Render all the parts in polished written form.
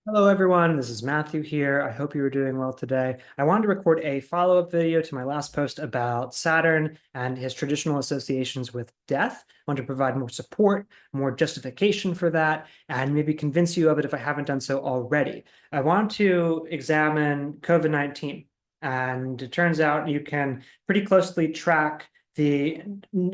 Hello, everyone. This is Matthew here. I hope you are doing well today. I wanted to record a follow-up video to my last post about Saturn and his traditional associations with death. I want to provide more support, more justification for that, and maybe convince you of it if I haven't done so already. I want to examine COVID-19, and it turns out you can pretty closely track the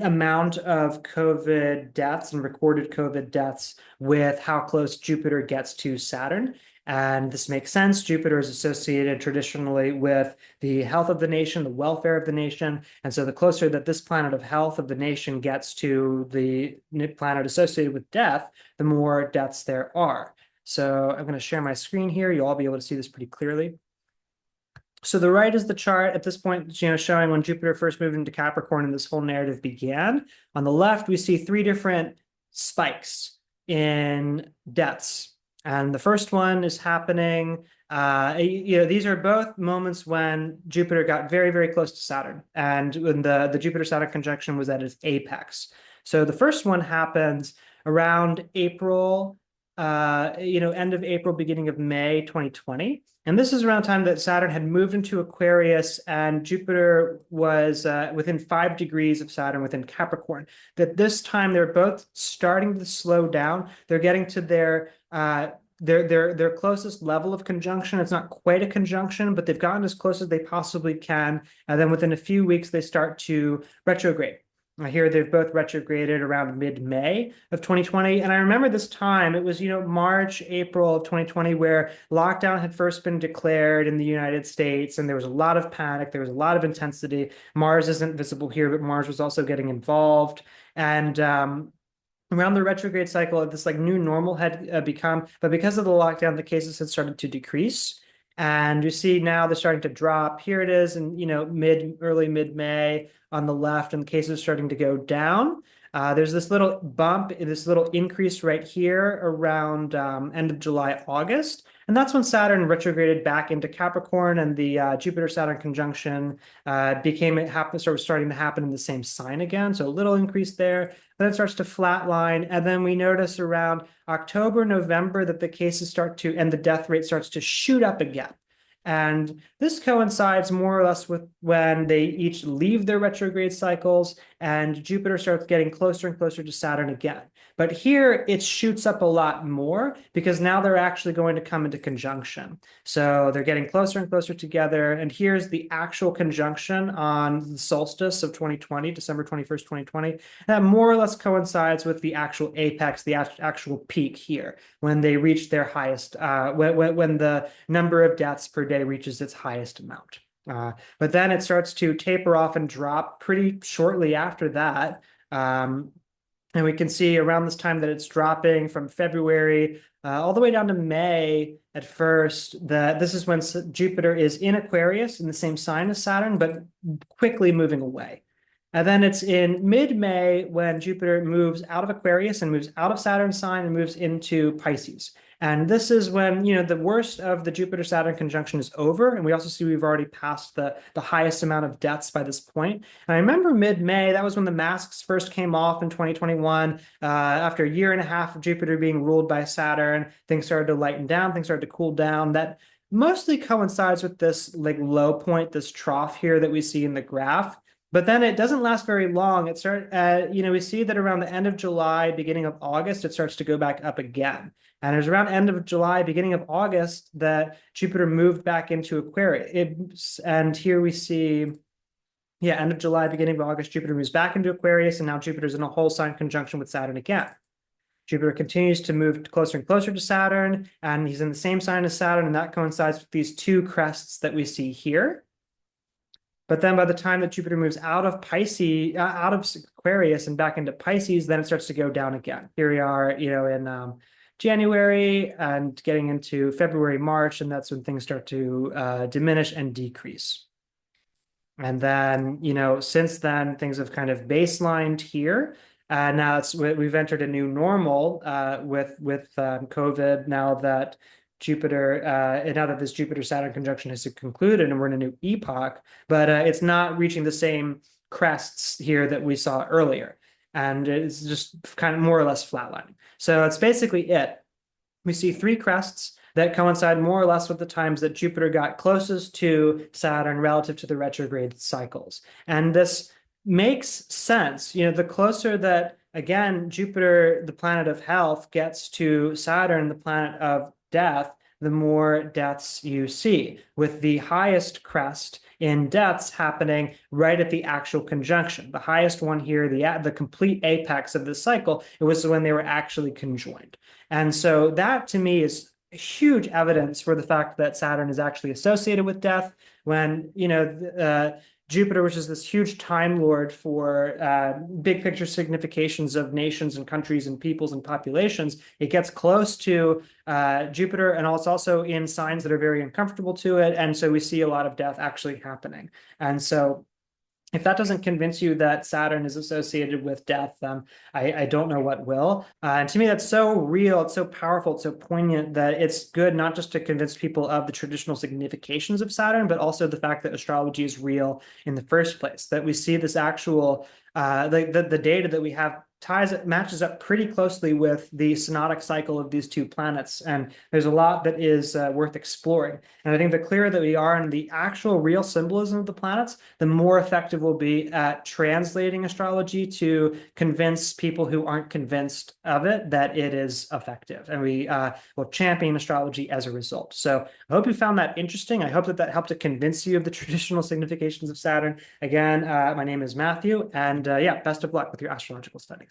amount of COVID deaths and recorded COVID deaths with how close Jupiter gets to Saturn. And this makes sense. Jupiter is associated traditionally with the health of the nation, the welfare of the nation. And so the closer that this planet of health of the nation gets to the planet associated with death, the more deaths there are. So I'm going to share my screen here. You'll all be able to see this pretty clearly. So the right is the chart at this point, showing when Jupiter first moved into Capricorn and this whole narrative began. On the left, we see three different spikes in deaths. And the first one is happening, these are both moments when Jupiter got very, very close to Saturn. And when the Jupiter-Saturn conjunction was at its apex. So the first one happens around April, end of April, beginning of May 2020. And this is around the time that Saturn had moved into Aquarius and Jupiter was within 5 degrees of Saturn within Capricorn. That this time they're both starting to slow down. They're getting to their closest level of conjunction. It's not quite a conjunction, but they've gotten as close as they possibly can. And then within a few weeks, they start to retrograde. Here they've both retrograded around mid-May of 2020. And I remember this time, it was, March, April of 2020, where lockdown had first been declared in the United States, and there was a lot of panic, there was a lot of intensity. Mars isn't visible here, but Mars was also getting involved. And around the retrograde cycle, this new normal had become, but because of the lockdown, the cases had started to decrease. And you see now they're starting to drop. Here it is in, early mid-May on the left, and the cases are starting to go down. There's this little bump, this little increase right here around end of July, August. And that's when Saturn retrograded back into Capricorn, and the Jupiter-Saturn conjunction starting to happen in the same sign again. So a little increase there. Then it starts to flatline. And then we notice around October, November that the cases start to, and the death rate starts to shoot up again. And this coincides more or less with when they each leave their retrograde cycles and Jupiter starts getting closer and closer to Saturn again. But here it shoots up a lot more because now they're actually going to come into conjunction. So they're getting closer and closer together. And here's the actual conjunction on the solstice of 2020, December 21st, 2020. That more or less coincides with the actual apex, the actual peak here, when they reach their highest, when the number of deaths per day reaches its highest amount. But then it starts to taper off and drop pretty shortly after that. And we can see around this time that it's dropping from February all the way down to May at first. This is when Jupiter is in Aquarius in the same sign as Saturn, but quickly moving away. And then it's in mid-May when Jupiter moves out of Aquarius and moves out of Saturn's sign and moves into Pisces. And this is when, the worst of the Jupiter-Saturn conjunction is over. And we also see we've already passed the highest amount of deaths by this point. And I remember mid-May, that was when the masks first came off in 2021. After a year and a half of Jupiter being ruled by Saturn, things started to lighten down, things started to cool down. That mostly coincides with this low point, this trough here that we see in the graph. But then it doesn't last very long. We see that around the end of July, beginning of August, it starts to go back up again. And it was around end of July, beginning of August, that Jupiter moved back into Aquarius. And here we see, end of July, beginning of August, Jupiter moves back into Aquarius, and now Jupiter's in a whole sign conjunction with Saturn again. Jupiter continues to move closer and closer to Saturn, and he's in the same sign as Saturn, and that coincides with these two crests that we see here. But then by the time that Jupiter moves out of Pisces, out of Aquarius and back into Pisces, then it starts to go down again. Here we are, in January and getting into February, March, and that's when things start to diminish and decrease. And then, since then, things have kind of baselined here. Now we've entered a new normal with COVID now that this Jupiter-Saturn conjunction has concluded and we're in a new epoch, but it's not reaching the same crests here that we saw earlier. And it's just kind of more or less flatlining. So it's basically it. We see three crests. that coincide more or less with the times that Jupiter got closest to Saturn relative to the retrograde cycles. And this makes sense. The closer that, again, Jupiter, the planet of health, gets to Saturn, the planet of death, the more deaths you see, with the highest crest in deaths happening right at the actual conjunction. The highest one here, the complete apex of the cycle, it was when they were actually conjoined. And so that to me is huge evidence for the fact that Saturn is actually associated with death. When Jupiter, which is this huge time lord for big picture significations of nations and countries and peoples and populations, it gets close to Jupiter, and it's also in signs that are very uncomfortable to it. And so we see a lot of death actually happening. And so if that doesn't convince you that Saturn is associated with death, I don't know what will. And to me, that's so real, it's so powerful, it's so poignant that it's good not just to convince people of the traditional significations of Saturn, but also the fact that astrology is real in the first place, that we see this actual, the data that we have matches up pretty closely with the synodic cycle of these two planets. And there's a lot that is worth exploring. And I think the clearer that we are in the actual real symbolism of the planets, the more effective we'll be at translating astrology to convince people who aren't convinced of it that it is effective. And we will champion astrology as a result. So I hope you found that interesting. I hope that helped to convince you of the traditional significations of Saturn. Again, my name is Matthew, and yeah, best of luck with your astrological studies.